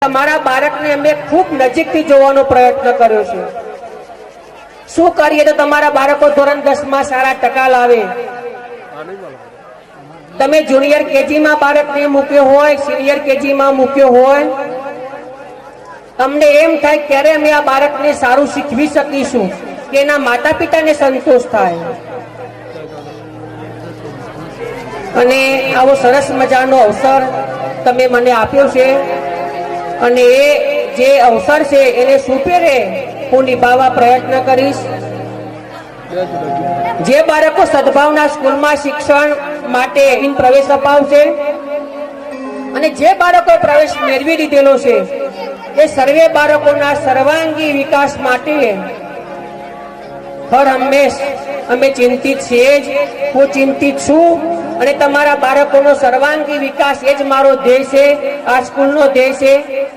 તમારા બાળકને અમે ખૂબ નજીકથી જોવાનો પ્રયત્ન કર્યો છે. શું કરીએ તો તમારા બાળકો ધોરણ 10 માં સારા ટકા લાવે. તમે જુનિયર કેજી માં બાળકને મૂક્યો હોય, સિનિયર કેજી માં મૂક્યો હોય, અમને એમ થાય ક્યારે અમે આ બાળકને સારું શીખવી શકીશું કે એના માતા પિતાને સંતોષ થાય. અને આવો સરસ મજાનો અવસર તમે મને આપ્યો છે અને એ જે અવસર છે એને સુપેરે હું નિભાવવા પ્રયત્ન કરીશ. જે બાળકો સદભાવના સ્કૂલમાં શિક્ષણ માટે પ્રવેશ અપાવશે અને જે બાળકો પ્રવેશ મેળવી લીધેલો છે એ સર્વે બાળકોના સર્વાંગી વિકાસ માટે હર હંમેશ અમે ચિંતિત છીએ જ. હું ચિંતિત છું અને તમારા બાળકોનો સર્વાંગી વિકાસ એ જ મારો ધ્યેય છે, આ સ્કૂલનો ધ્યેય છે.